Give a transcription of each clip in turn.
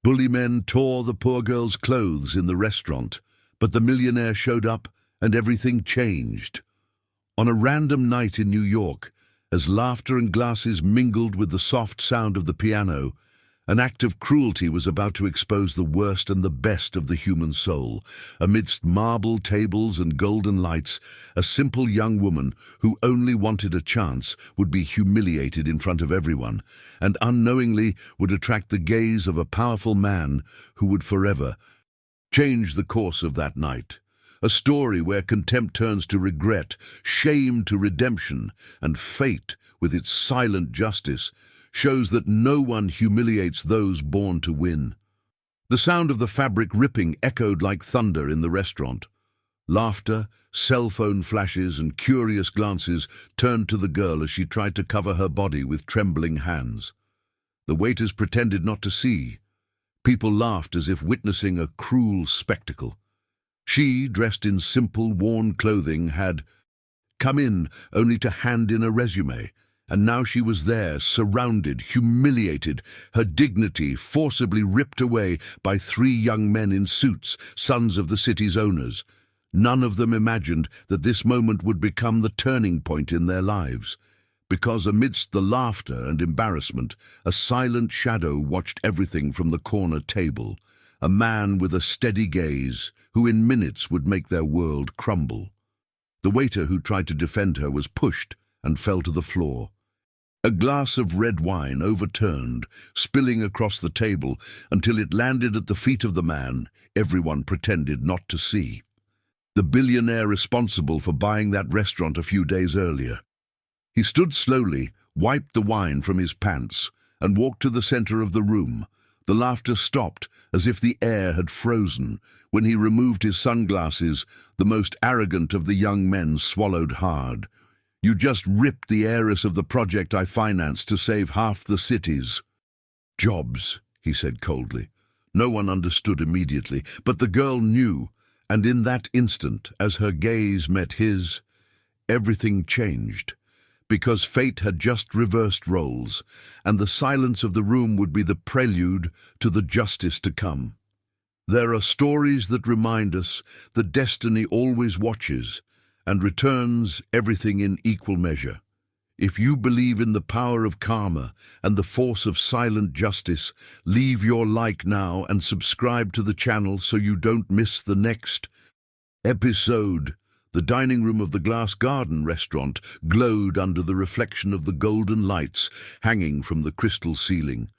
Bully men tore the poor girl's clothes in the restaurant, but the millionaire showed up and everything changed. On a random night in New York, as laughter and glasses mingled with the soft sound of the piano, an act of cruelty was about to expose the worst and the best of the human soul. Amidst marble tables and golden lights, a simple young woman who only wanted a chance would be humiliated in front of everyone, and unknowingly would attract the gaze of a powerful man who would forever change the course of that night. A story where contempt turns to regret, shame to redemption, and fate, with its silent justice, shows that no one humiliates those born to win. The sound of the fabric ripping echoed like thunder in the restaurant. Laughter, cell phone flashes, and curious glances turned to the girl as she tried to cover her body with trembling hands. The waiters pretended not to see. People laughed as if witnessing a cruel spectacle. She, dressed in simple, worn clothing, had come in only to hand in a resume, and now she was there, surrounded, humiliated, her dignity forcibly ripped away by three young men in suits, sons of the city's owners. None of them imagined that this moment would become the turning point in their lives, because amidst the laughter and embarrassment, a silent shadow watched everything from the corner table, a man with a steady gaze, who in minutes would make their world crumble. The waiter who tried to defend her was pushed and fell to the floor. A glass of red wine overturned, spilling across the table until it landed at the feet of the man everyone pretended not to see. The billionaire responsible for buying that restaurant a few days earlier. He stood slowly, wiped the wine from his pants, and walked to the center of the room. The laughter stopped, as if the air had frozen. When he removed his sunglasses, the most arrogant of the young men swallowed hard. "You just ripped the heiress of the project I financed to save half the city's jobs," he said coldly. No one understood immediately, but the girl knew, and in that instant, as her gaze met his, everything changed. Because fate had just reversed roles, and the silence of the room would be the prelude to the justice to come. There are stories that remind us that destiny always watches and returns everything in equal measure. If you believe in the power of karma and the force of silent justice, leave your like now and subscribe to the channel so you don't miss the next episode. The dining room of the Glass Garden restaurant glowed under the reflection of the golden lights hanging from the crystal ceiling.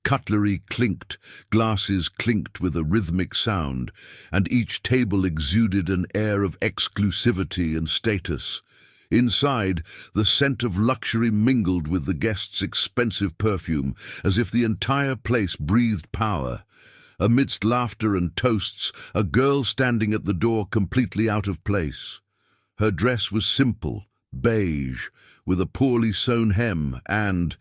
Cutlery clinked, glasses clinked with a rhythmic sound, and each table exuded an air of exclusivity and status. Inside, the scent of luxury mingled with the guests' expensive perfume, as if the entire place breathed power. Amidst laughter and toasts, a girl standing at the door completely out of place. Her dress was simple, beige, with a poorly sewn hem and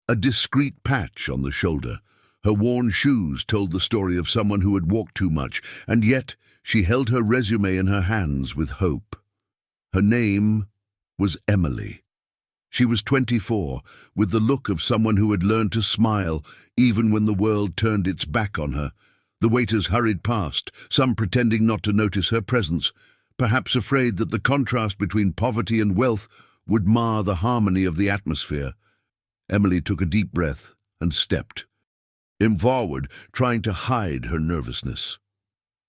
a discreet patch on the shoulder. Her worn shoes told the story of someone who had walked too much, and yet she held her resume in her hands with hope. Her name was Emily. She was 24, with the look of someone who had learned to smile even when the world turned its back on her. The waiters hurried past, some pretending not to notice her presence, perhaps afraid that the contrast between poverty and wealth would mar the harmony of the atmosphere. Emily took a deep breath and stepped forward, trying to hide her nervousness.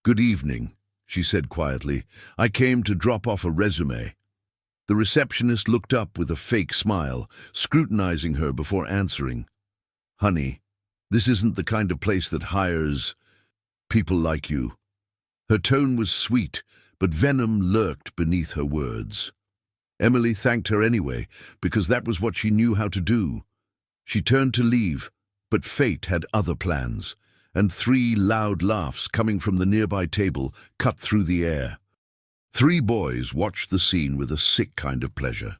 "Good evening," she said quietly. "I came to drop off a resume." The receptionist looked up with a fake smile, scrutinizing her before answering. "Honey, this isn't the kind of place that hires people like you." Her tone was sweet, but venom lurked beneath her words. Emily thanked her anyway, because that was what she knew how to do. She turned to leave, but fate had other plans, and three loud laughs coming from the nearby table cut through the air. Three boys watched the scene with a sick kind of pleasure.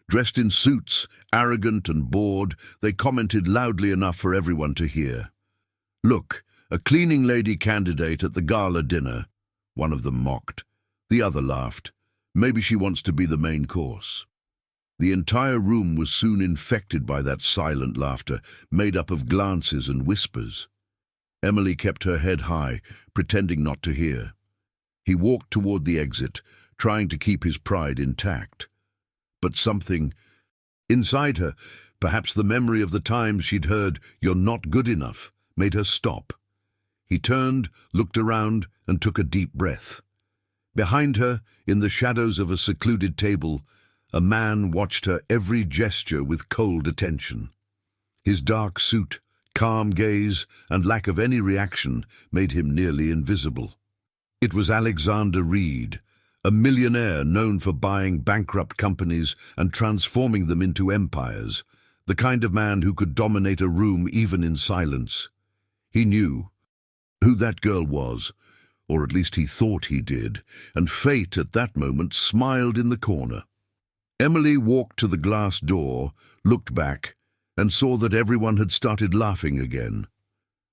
Dressed in suits, arrogant and bored, they commented loudly enough for everyone to hear. "Look, a cleaning lady candidate at the gala dinner," one of them mocked. The other laughed. "Maybe she wants to be the main course." The entire room was soon infected by that silent laughter, made up of glances and whispers. Emily kept her head high, pretending not to hear. He walked toward the exit, trying to keep his pride intact. But something inside her, perhaps the memory of the times she'd heard, "You're not good enough," made her stop. He turned, looked around, and took a deep breath. Behind her, in the shadows of a secluded table, a man watched her every gesture with cold attention. His dark suit, calm gaze, and lack of any reaction made him nearly invisible. It was Alexander Reed, a millionaire known for buying bankrupt companies and transforming them into empires, the kind of man who could dominate a room even in silence. He knew who that girl was, or at least he thought he did, and fate at that moment smiled in the corner. Emily walked to the glass door, looked back, and saw that everyone had started laughing again.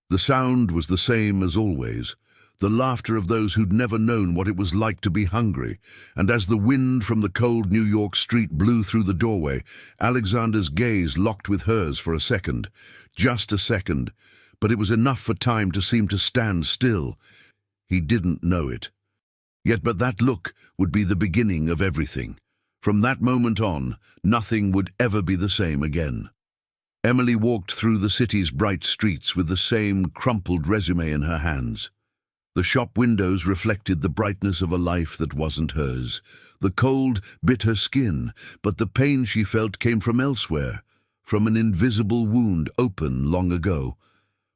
The sound was the same as always, the laughter of those who'd never known what it was like to be hungry, and as the wind from the cold New York street blew through the doorway, Alexander's gaze locked with hers for a second. Just a second, but it was enough for time to seem to stand still. He didn't know it. But that look would be the beginning of everything. From that moment on, nothing would ever be the same again. Emily walked through the city's bright streets with the same crumpled resume in her hands. The shop windows reflected the brightness of a life that wasn't hers. The cold bit her skin, but the pain she felt came from elsewhere, from an invisible wound open long ago.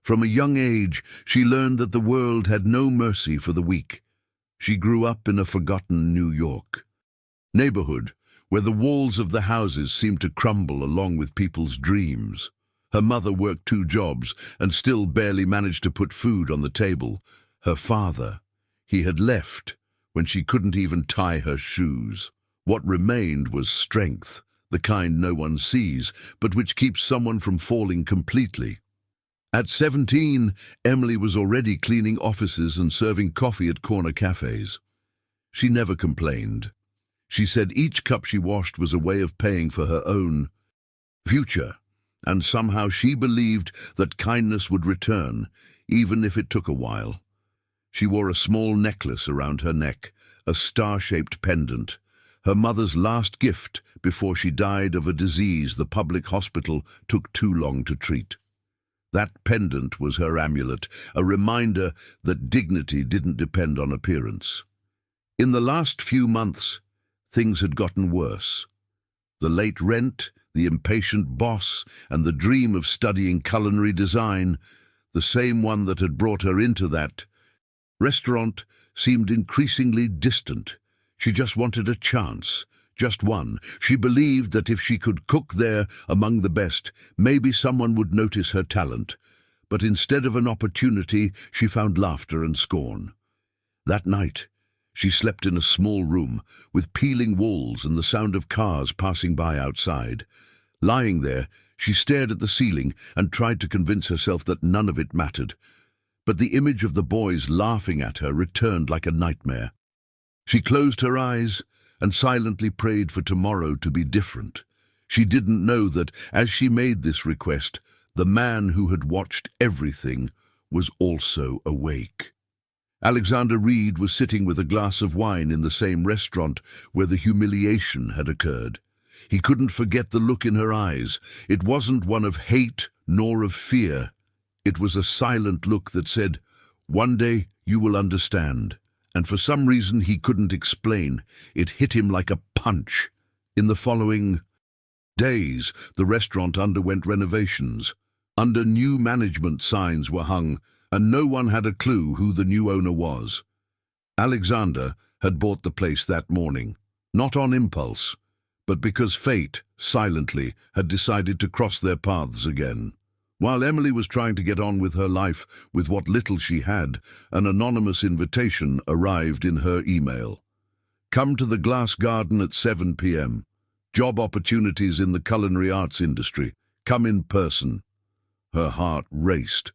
From a young age, she learned that the world had no mercy for the weak. She grew up in a forgotten New York neighborhood where the walls of the houses seemed to crumble along with people's dreams. Her mother worked 2 jobs and still barely managed to put food on the table. Her father, he had left when she couldn't even tie her shoes. What remained was strength, the kind no one sees, but which keeps someone from falling completely. At 17, Emily was already cleaning offices and serving coffee at corner cafes. She never complained. She said each cup she washed was a way of paying for her own future, and somehow she believed that kindness would return, even if it took a while. She wore a small necklace around her neck, a star-shaped pendant, her mother's last gift before she died of a disease the public hospital took too long to treat. That pendant was her amulet, a reminder that dignity didn't depend on appearance. In the last few months, things had gotten worse. The late rent, the impatient boss, and the dream of studying culinary design, the same one that had brought her into that restaurant, seemed increasingly distant. She just wanted a chance, just one. She believed that if she could cook there among the best, maybe someone would notice her talent. But instead of an opportunity, she found laughter and scorn. That night, she slept in a small room with peeling walls and the sound of cars passing by outside. Lying there, she stared at the ceiling and tried to convince herself that none of it mattered. But the image of the boys laughing at her returned like a nightmare. She closed her eyes and silently prayed for tomorrow to be different. She didn't know that, as she made this request, the man who had watched everything was also awake. Alexander Reed was sitting with a glass of wine in the same restaurant where the humiliation had occurred. He couldn't forget the look in her eyes. It wasn't one of hate nor of fear. It was a silent look that said, "One day you will understand." And for some reason he couldn't explain, it hit him like a punch. In the following days, the restaurant underwent renovations. Under new management signs were hung, and no one had a clue who the new owner was. Alexander had bought the place that morning, not on impulse, but because fate, silently, had decided to cross their paths again. While Emily was trying to get on with her life with what little she had, an anonymous invitation arrived in her email. "Come to the Glass Garden at 7 p.m. Job opportunities in the culinary arts industry. Come in person." Her heart raced.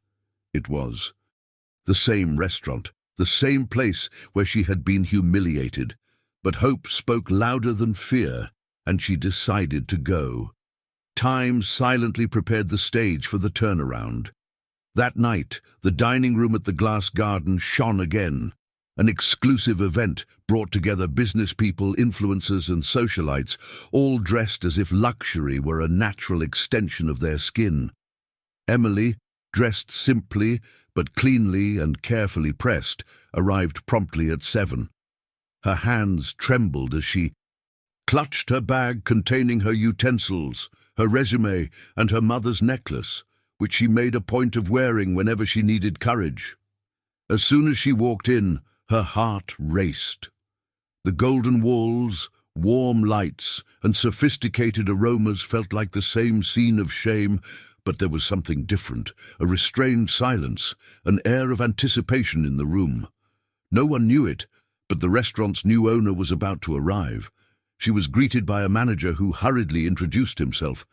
It was the same restaurant, the same place where she had been humiliated. But hope spoke louder than fear, and she decided to go. Time silently prepared the stage for the turnaround. That night, the dining room at the Glass Garden shone again. An exclusive event brought together business people, influencers, and socialites, all dressed as if luxury were a natural extension of their skin. Emily, dressed simply but cleanly and carefully pressed, arrived promptly at 7. Her hands trembled as she clutched her bag containing her utensils, her resume, and her mother's necklace, which she made a point of wearing whenever she needed courage. As soon as she walked in, her heart raced. The golden walls, warm lights, and sophisticated aromas felt like the same scene of shame, but there was something different, a restrained silence, an air of anticipation in the room. No one knew it, but the restaurant's new owner was about to arrive. She was greeted by a manager who hurriedly introduced himself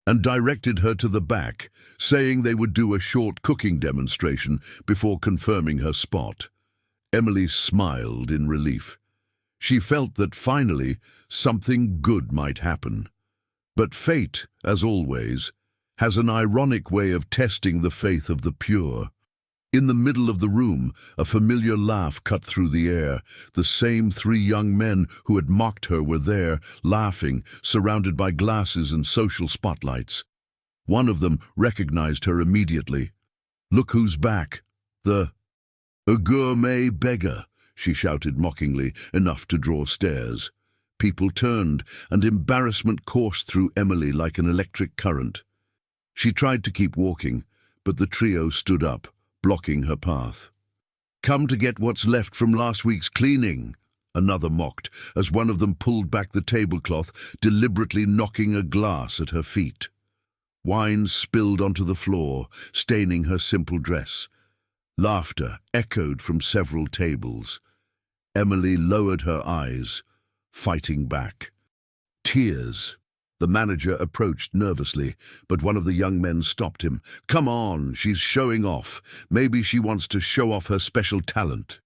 and directed her to the back, saying they would do a short cooking demonstration before confirming her spot. Emily smiled in relief. She felt that finally something good might happen. But fate, as always, has an ironic way of testing the faith of the pure. In the middle of the room, a familiar laugh cut through the air. The same 3 young men who had mocked her were there, laughing, surrounded by glasses and social spotlights. One of them recognized her immediately. "Look who's back. A gourmet beggar," she shouted mockingly, enough to draw stares. People turned, and embarrassment coursed through Emily like an electric current. She tried to keep walking, but the trio stood up, blocking her path. "Come to get what's left from last week's cleaning," another mocked, as one of them pulled back the tablecloth, deliberately knocking a glass at her feet. Wine spilled onto the floor, staining her simple dress. Laughter echoed from several tables. Emily lowered her eyes, fighting back. Tears. The manager approached nervously, but one of the young men stopped him. "Come on, she's showing off. Maybe she wants to show off her special talent."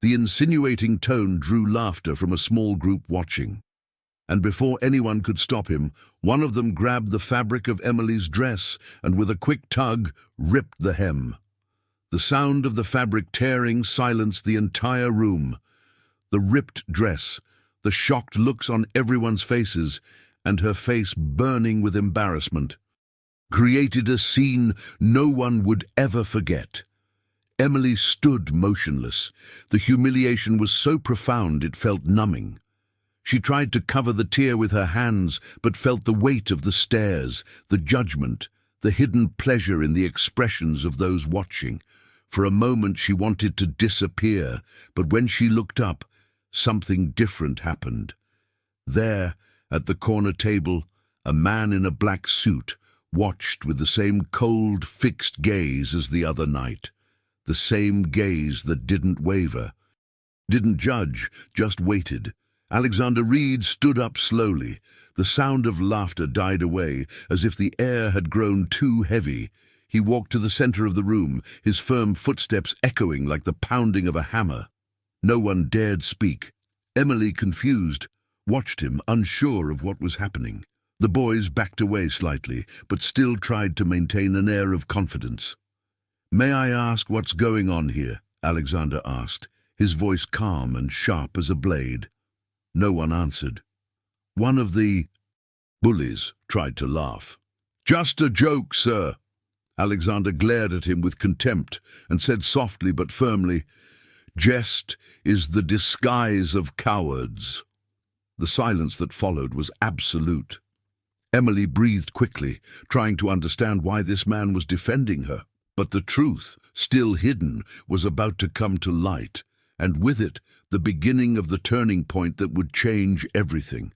The insinuating tone drew laughter from a small group watching. And before anyone could stop him, one of them grabbed the fabric of Emily's dress and with a quick tug, ripped the hem. The sound of the fabric tearing silenced the entire room. The ripped dress, the shocked looks on everyone's faces, and her face burning with embarrassment, created a scene no one would ever forget. Emily stood motionless. The humiliation was so profound it felt numbing. She tried to cover the tear with her hands, but felt the weight of the stares, the judgment, the hidden pleasure in the expressions of those watching. For a moment she wanted to disappear, but when she looked up, something different happened. There, at the corner table, a man in a black suit watched with the same cold, fixed gaze as the other night. The same gaze that didn't waver, didn't judge, just waited. Alexander Reed stood up slowly. The sound of laughter died away, as if the air had grown too heavy. He walked to the center of the room, his firm footsteps echoing like the pounding of a hammer. No one dared speak. Emily, confused, watched him, unsure of what was happening. The boys backed away slightly, but still tried to maintain an air of confidence. "May I ask what's going on here?" Alexander asked, his voice calm and sharp as a blade. No one answered. One of the bullies tried to laugh. "Just a joke, sir." Alexander glared at him with contempt and said softly but firmly, "Jest is the disguise of cowards." The silence that followed was absolute. Emily breathed quickly, trying to understand why this man was defending her. But the truth, still hidden, was about to come to light, and with it, the beginning of the turning point that would change everything.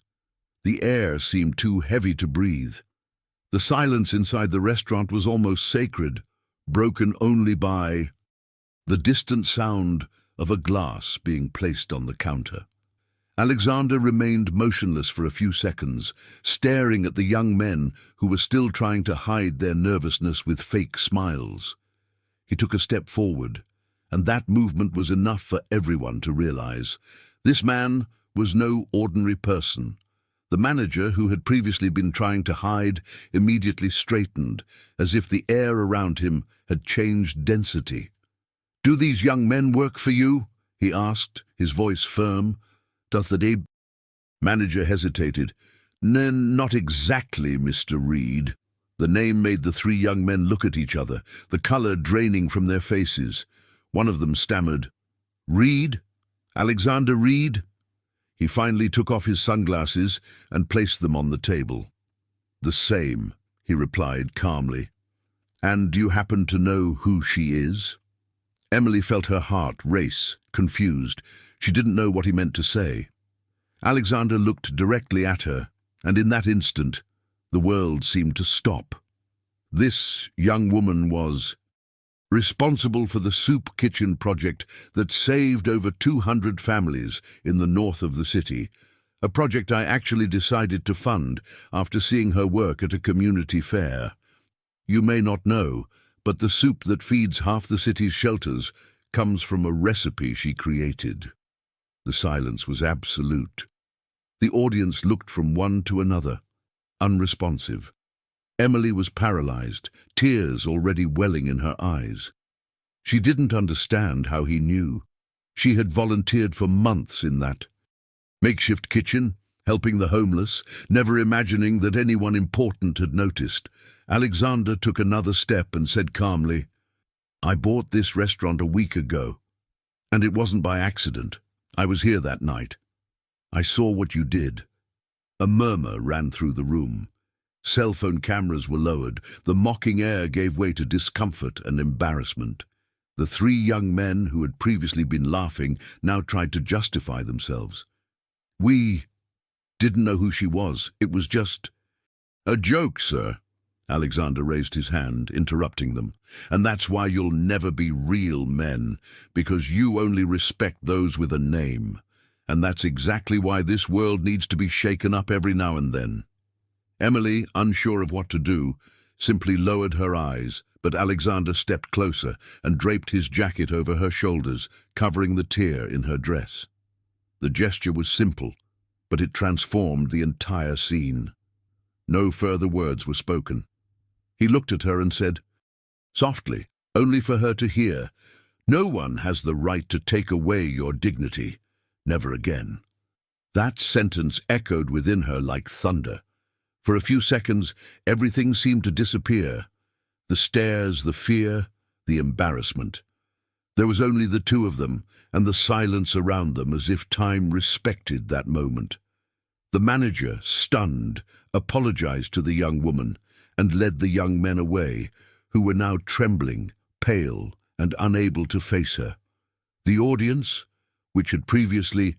The air seemed too heavy to breathe. The silence inside the restaurant was almost sacred, broken only by the distant sound of a glass being placed on the counter. Alexander remained motionless for a few seconds, staring at the young men who were still trying to hide their nervousness with fake smiles. He took a step forward, and that movement was enough for everyone to realize. This man was no ordinary person. The manager, who had previously been trying to hide, immediately straightened, as if the air around him had changed density. "Do these young men work for you?" he asked, his voice firm. "Doth the Manager hesitated. Not exactly, Mr. Reed." The name made the three young men look at each other, the color draining from their faces. One of them stammered, "Reed? Alexander Reed?" He finally took off his sunglasses and placed them on the table. "The same," he replied calmly. "And do you happen to know who she is?" Emily felt her heart race, confused. She didn't know what he meant to say. Alexander looked directly at her, and in that instant, the world seemed to stop. This young woman was responsible for the soup kitchen project that saved over 200 families in the north of the city, a project I actually decided to fund after seeing her work at a community fair. You may not know, but the soup that feeds half the city's shelters comes from a recipe she created. The silence was absolute. The audience looked from one to another, unresponsive. Emily was paralyzed, tears already welling in her eyes. She didn't understand how he knew. She had volunteered for months in that makeshift kitchen, helping the homeless, never imagining that anyone important had noticed. Alexander took another step and said calmly, "I bought this restaurant a week ago, and it wasn't by accident. I was here that night. I saw what you did." A murmur ran through the room. Cell phone cameras were lowered. The mocking air gave way to discomfort and embarrassment. The three young men who had previously been laughing now tried to justify themselves. "We didn't know who she was. It was just a joke, sir." Alexander raised his hand, interrupting them. "And that's why you'll never be real men, because you only respect those with a name. And that's exactly why this world needs to be shaken up every now and then." Emily, unsure of what to do, simply lowered her eyes, but Alexander stepped closer and draped his jacket over her shoulders, covering the tear in her dress. The gesture was simple, but it transformed the entire scene. No further words were spoken. He looked at her and said, softly, only for her to hear, "No one has the right to take away your dignity. Never again." That sentence echoed within her like thunder. For a few seconds, everything seemed to disappear. The stares, the fear, the embarrassment. There was only the two of them, and the silence around them as if time respected that moment. The manager, stunned, apologized to the young woman and led the young men away, who were now trembling, pale, and unable to face her. The audience, which had previously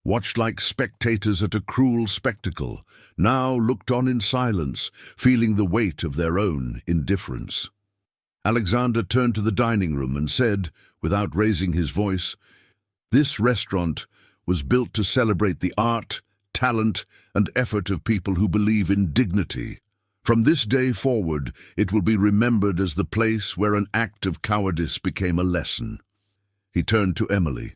watched like spectators at a cruel spectacle, now looked on in silence, feeling the weight of their own indifference. Alexander turned to the dining room and said, without raising his voice, "This restaurant was built to celebrate the art, talent, and effort of people who believe in dignity. From this day forward, it will be remembered as the place where an act of cowardice became a lesson." He turned to Emily,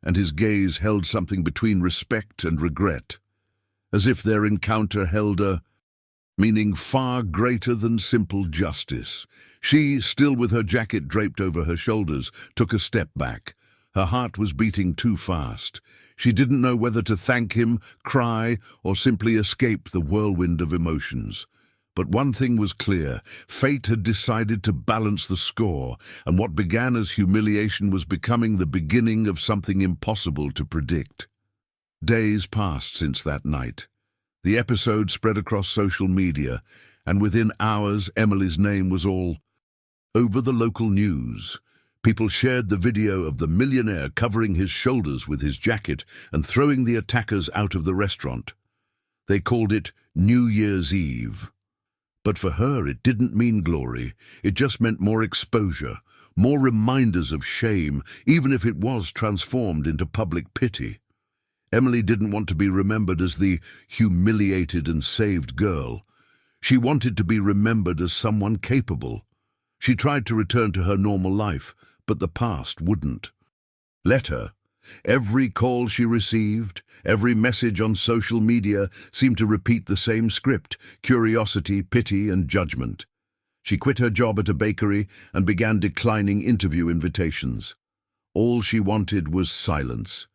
and his gaze held something between respect and regret, as if their encounter held a meaning far greater than simple justice. She, still with her jacket draped over her shoulders, took a step back. Her heart was beating too fast. She didn't know whether to thank him, cry, or simply escape the whirlwind of emotions. But one thing was clear. Fate had decided to balance the score, and what began as humiliation was becoming the beginning of something impossible to predict. Days passed since that night. The episode spread across social media, and within hours Emily's name was all over the local news. People shared the video of the millionaire covering his shoulders with his jacket and throwing the attackers out of the restaurant. They called it New Year's Eve. But for her, it didn't mean glory. It just meant more exposure, more reminders of shame, even if it was transformed into public pity. Emily didn't want to be remembered as the humiliated and saved girl. She wanted to be remembered as someone capable. She tried to return to her normal life, but the past wouldn't let her. Every call she received, every message on social media seemed to repeat the same script: curiosity, pity, and judgment. She quit her job at a bakery and began declining interview invitations. All she wanted was silence.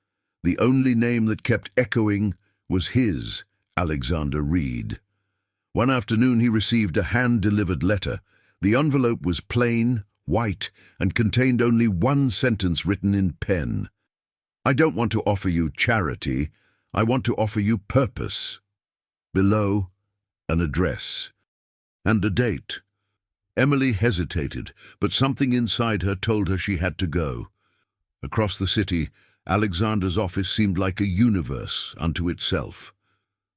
The only name that kept echoing was his, Alexander Reed. One afternoon he received a hand-delivered letter. The envelope was plain, white, and contained only one sentence written in pen. "I don't want to offer you charity. I want to offer you purpose." Below, an address and a date. Emily hesitated, but something inside her told her she had to go. Across the city, Alexander's office seemed like a universe unto itself.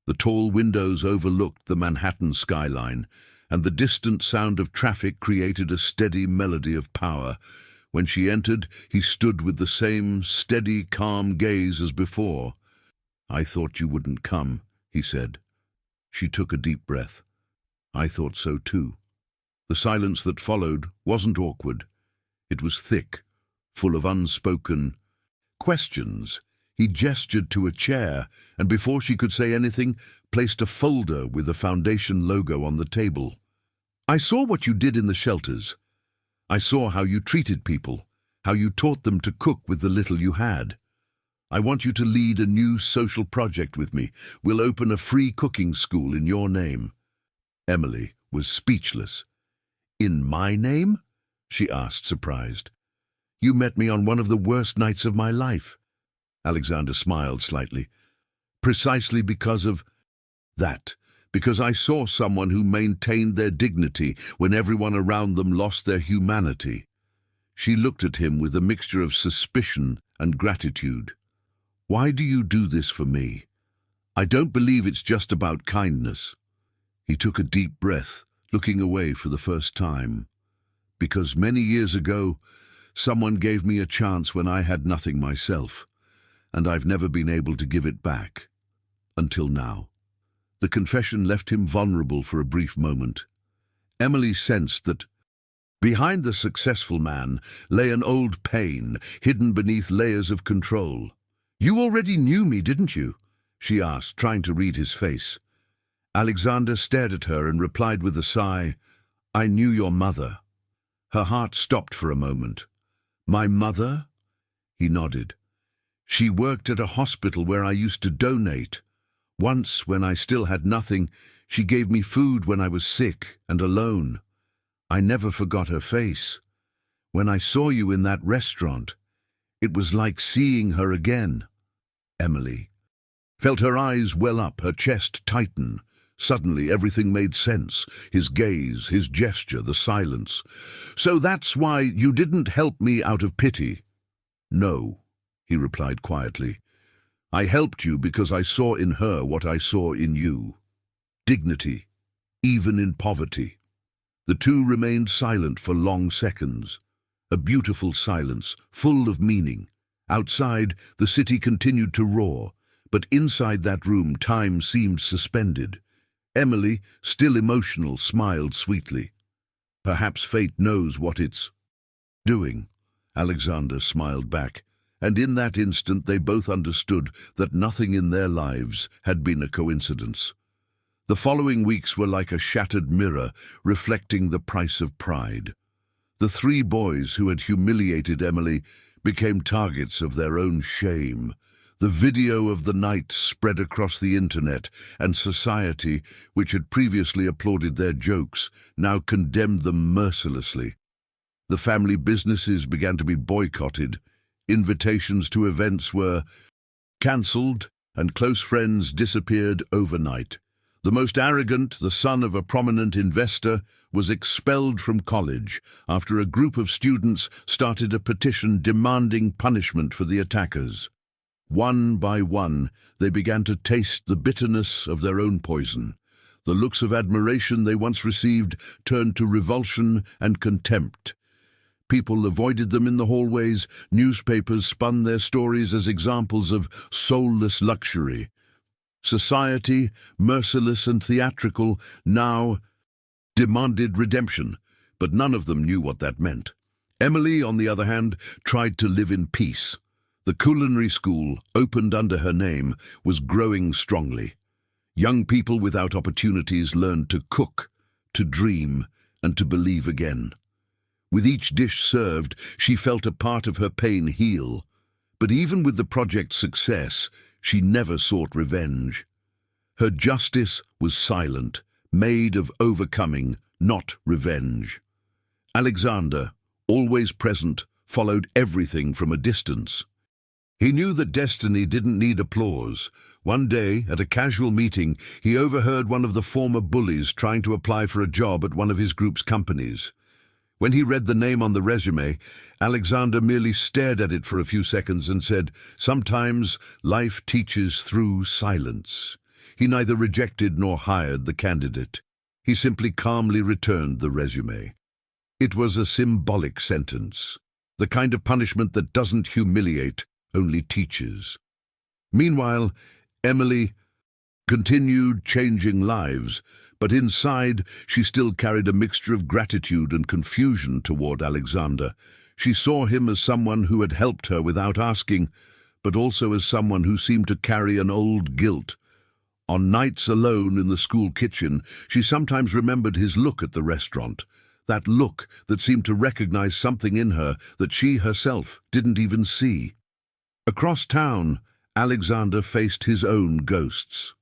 The tall windows overlooked the Manhattan skyline, and the distant sound of traffic created a steady melody of power. When she entered, he stood with the same steady, calm gaze as before. "I thought you wouldn't come," he said. She took a deep breath. "I thought so too." The silence that followed wasn't awkward. It was thick, full of unspoken questions. He gestured to a chair, and before she could say anything, placed a folder with the foundation logo on the table. "I saw what you did in the shelters. I saw how you treated people, how you taught them to cook with the little you had. I want you to lead a new social project with me. We'll open a free cooking school in your name." Emily was speechless. "In my name?" she asked, surprised. "You met me on one of the worst nights of my life." Alexander smiled slightly. "Precisely because of that. Because I saw someone who maintained their dignity when everyone around them lost their humanity." She looked at him with a mixture of suspicion and gratitude. "Why do you do this for me? I don't believe it's just about kindness." He took a deep breath, looking away for the first time. "Because many years ago, someone gave me a chance when I had nothing myself, and I've never been able to give it back. Until now." The confession left him vulnerable for a brief moment. Emily sensed that behind the successful man lay an old pain, hidden beneath layers of control. "You already knew me, didn't you?" she asked, trying to read his face. Alexander stared at her and replied with a sigh, "I knew your mother." Her heart stopped for a moment. "My mother?" He nodded. "She worked at a hospital where I used to donate. Once, when I still had nothing, she gave me food when I was sick and alone. I never forgot her face. When I saw you in that restaurant, it was like seeing her again." Emily felt her eyes well up, her chest tighten. Suddenly everything made sense. His gaze, his gesture, the silence. "So that's why you didn't help me out of pity?" "No," he replied quietly. "I helped you because I saw in her what I saw in you. Dignity, even in poverty." The two remained silent for long seconds. A beautiful silence, full of meaning. Outside, the city continued to roar, but inside that room time seemed suspended. Emily, still emotional, smiled sweetly. "Perhaps fate knows what it's doing." Alexander smiled back, and in that instant they both understood that nothing in their lives had been a coincidence. The following weeks were like a shattered mirror, reflecting the price of pride. The three boys who had humiliated Emily became targets of their own shame. The video of the night spread across the internet, and society, which had previously applauded their jokes, now condemned them mercilessly. The family businesses began to be boycotted. Invitations to events were cancelled, and close friends disappeared overnight. The most arrogant, the son of a prominent investor, was expelled from college after a group of students started a petition demanding punishment for the attackers. One by one, they began to taste the bitterness of their own poison. The looks of admiration they once received turned to revulsion and contempt. People avoided them in the hallways. Newspapers spun their stories as examples of soulless luxury. Society, merciless and theatrical, now demanded redemption, but none of them knew what that meant. Emily, on the other hand, tried to live in peace. The culinary school, opened under her name, was growing strongly. Young people without opportunities learned to cook, to dream, and to believe again. With each dish served, she felt a part of her pain heal. But even with the project's success, she never sought revenge. Her justice was silent, made of overcoming, not revenge. Alexander, always present, followed everything from a distance. He knew that destiny didn't need applause. One day, at a casual meeting, he overheard one of the former bullies trying to apply for a job at one of his group's companies. When he read the name on the resume, Alexander merely stared at it for a few seconds and said, "Sometimes life teaches through silence." He neither rejected nor hired the candidate. He simply calmly returned the resume. It was a symbolic sentence, the kind of punishment that doesn't humiliate, only teaches. Meanwhile, Emily continued changing lives, but inside she still carried a mixture of gratitude and confusion toward Alexander. She saw him as someone who had helped her without asking, but also as someone who seemed to carry an old guilt. On nights alone in the school kitchen, she sometimes remembered his look at the restaurant, that look that seemed to recognize something in her that she herself didn't even see. Across town, Alexander faced his own ghosts.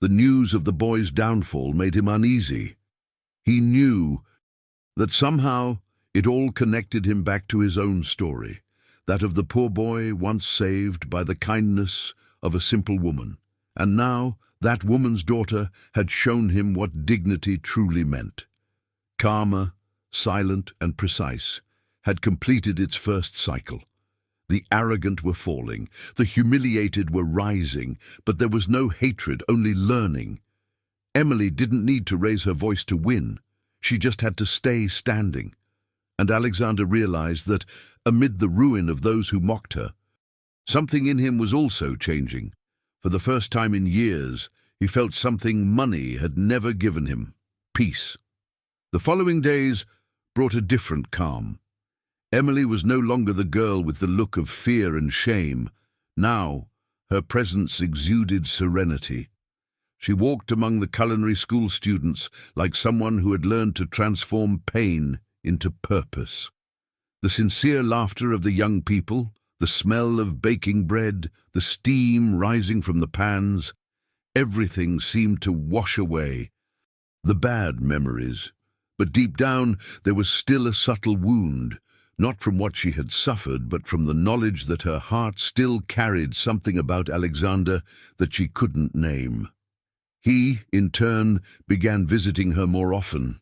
The news of the boy's downfall made him uneasy. He knew that somehow it all connected him back to his own story, that of the poor boy once saved by the kindness of a simple woman. And now that woman's daughter had shown him what dignity truly meant. Calmer, silent, and precise, had completed its first cycle. The arrogant were falling, the humiliated were rising, but there was no hatred, only learning. Emily didn't need to raise her voice to win. She just had to stay standing. And Alexander realized that, amid the ruin of those who mocked her, something in him was also changing. For the first time in years, he felt something money had never given him: peace. The following days brought a different calm. Emily was no longer the girl with the look of fear and shame. Now, her presence exuded serenity. She walked among the culinary school students like someone who had learned to transform pain into purpose. The sincere laughter of the young people, the smell of baking bread, the steam rising from the pans, everything seemed to wash away the bad memories. But deep down, there was still a subtle wound, not from what she had suffered, but from the knowledge that her heart still carried something about Alexander that she couldn't name. He, in turn, began visiting her more often.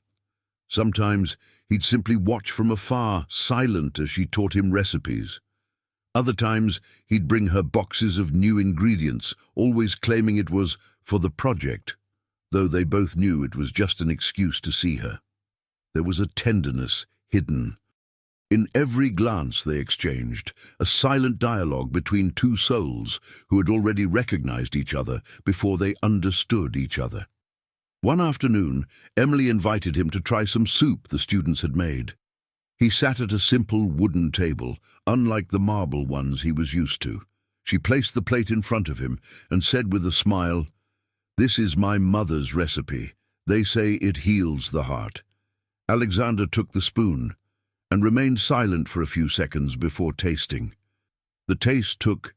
Sometimes he'd simply watch from afar, silent as she taught him recipes. Other times he'd bring her boxes of new ingredients, always claiming it was for the project, though they both knew it was just an excuse to see her. There was a tenderness hidden in every glance they exchanged, a silent dialogue between two souls who had already recognized each other before they understood each other. One afternoon, Emily invited him to try some soup the students had made. He sat at a simple wooden table, unlike the marble ones he was used to. She placed the plate in front of him and said with a smile, "This is my mother's recipe. They say it heals the heart." Alexander took the spoon and remained silent for a few seconds before tasting. The taste took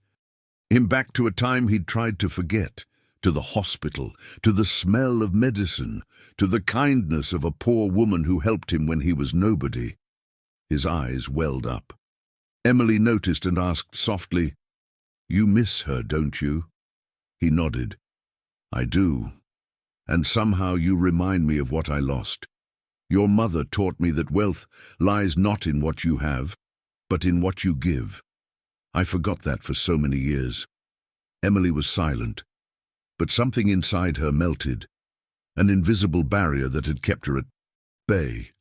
him back to a time he'd tried to forget, to the hospital, to the smell of medicine, to the kindness of a poor woman who helped him when he was nobody. His eyes welled up. Emily noticed and asked softly, "You miss her, don't you?" He nodded. "I do. And somehow you remind me of what I lost. Your mother taught me that wealth lies not in what you have, but in what you give. I forgot that for so many years." Emily was silent, but something inside her melted, an invisible barrier that had kept her at bay.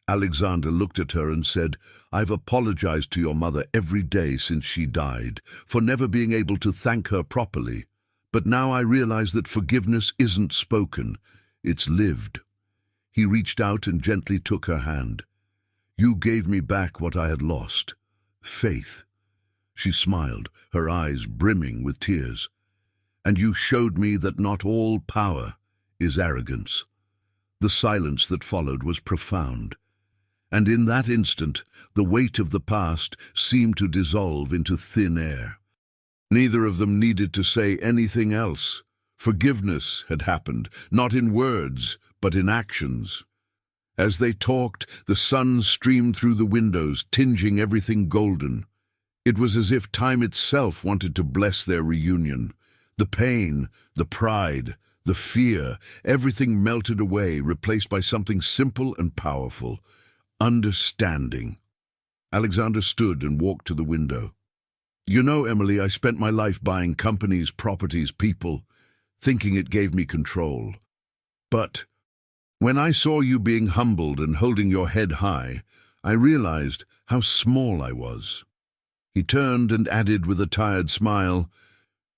Alexander looked at her and said, "I've apologized to your mother every day since she died, for never being able to thank her properly. But now I realize that forgiveness isn't spoken, it's lived." He reached out and gently took her hand. "You gave me back what I had lost, faith." She smiled, her eyes brimming with tears. "And you showed me that not all power is arrogance." The silence that followed was profound. And in that instant, the weight of the past seemed to dissolve into thin air. Neither of them needed to say anything else. Forgiveness had happened, not in words, but in actions. As they talked, the sun streamed through the windows, tinging everything golden. It was as if time itself wanted to bless their reunion. The pain, the pride, the fear, everything melted away, replaced by something simple and powerful: understanding. Alexander stood and walked to the window. "You know, Emily, I spent my life buying companies, properties, people, thinking it gave me control. But when I saw you being humbled and holding your head high, I realized how small I was." He turned and added with a tired smile,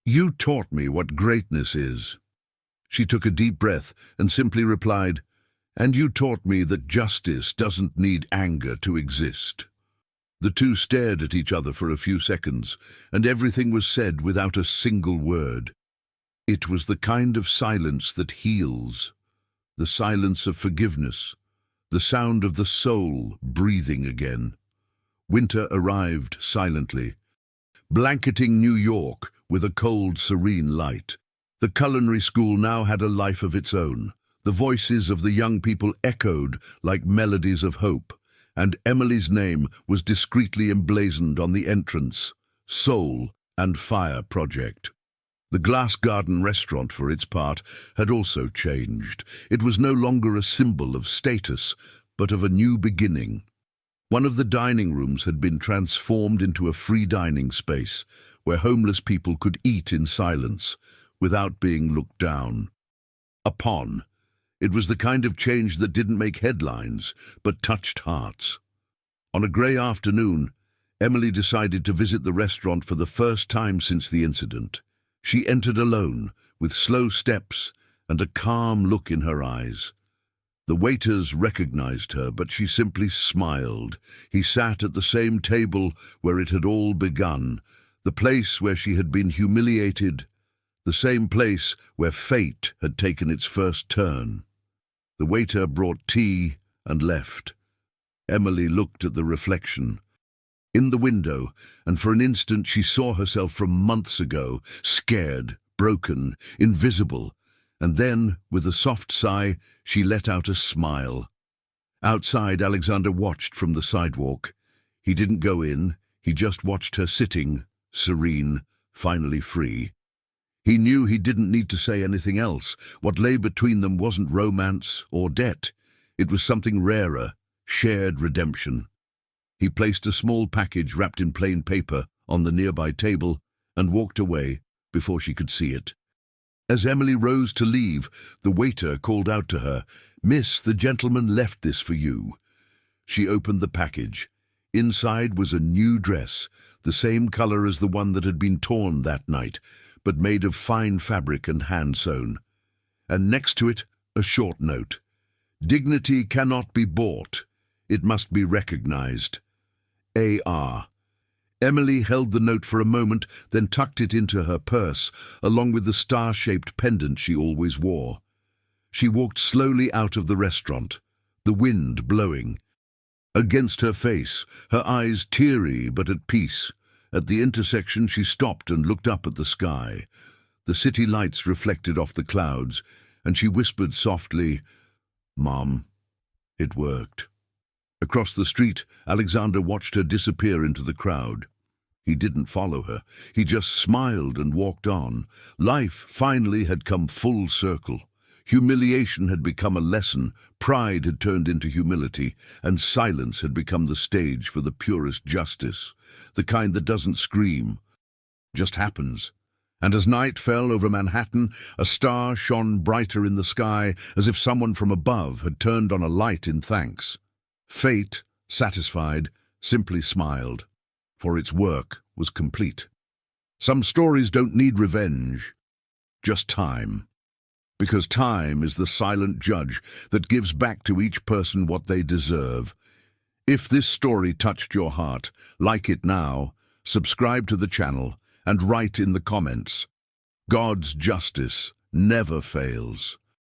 "You taught me what greatness is." She took a deep breath and simply replied, "And you taught me that justice doesn't need anger to exist." The two stared at each other for a few seconds, and everything was said without a single word. It was the kind of silence that heals, the silence of forgiveness, the sound of the soul breathing again. Winter arrived silently, blanketing New York with a cold, serene light. The culinary school now had a life of its own. The voices of the young people echoed like melodies of hope, and Emily's name was discreetly emblazoned on the entrance: Soul and Fire Project. The Glass Garden restaurant, for its part, had also changed. It was no longer a symbol of status, but of a new beginning. One of the dining rooms had been transformed into a free dining space, where homeless people could eat in silence, without being looked down upon. It was the kind of change that didn't make headlines, but touched hearts. On a grey afternoon, Emily decided to visit the restaurant for the first time since the incident. She entered alone, with slow steps and a calm look in her eyes. The waiters recognized her, but she simply smiled. He sat at the same table where it had all begun, the place where she had been humiliated, the same place where fate had taken its first turn. The waiter brought tea and left. Emily looked at the reflection in the window, and for an instant she saw herself from months ago, scared, broken, invisible. And then, with a soft sigh, she let out a smile. Outside, Alexander watched from the sidewalk. He didn't go in, he just watched her sitting, serene, finally free. He knew he didn't need to say anything else. What lay between them wasn't romance or debt. It was something rarer, shared redemption. He placed a small package wrapped in plain paper on the nearby table and walked away before she could see it. As Emily rose to leave, the waiter called out to her, "Miss, the gentleman left this for you." She opened the package. Inside was a new dress, the same color as the one that had been torn that night, but made of fine fabric and hand-sewn. And next to it, a short note: "Dignity cannot be bought. It must be recognized. A.R." Emily held the note for a moment, then tucked it into her purse, along with the star-shaped pendant she always wore. She walked slowly out of the restaurant, the wind blowing against her face, her eyes teary but at peace. At the intersection she stopped and looked up at the sky. The city lights reflected off the clouds, and she whispered softly, "Mom, it worked." Across the street, Alexander watched her disappear into the crowd. He didn't follow her. He just smiled and walked on. Life finally had come full circle. Humiliation had become a lesson, pride had turned into humility, and silence had become the stage for the purest justice, the kind that doesn't scream, just happens. And as night fell over Manhattan, a star shone brighter in the sky, as if someone from above had turned on a light in thanks. Fate, satisfied, simply smiled, for its work was complete. Some stories don't need revenge, just time. Because time is the silent judge that gives back to each person what they deserve. If this story touched your heart, like it now, subscribe to the channel, and write in the comments. God's justice never fails.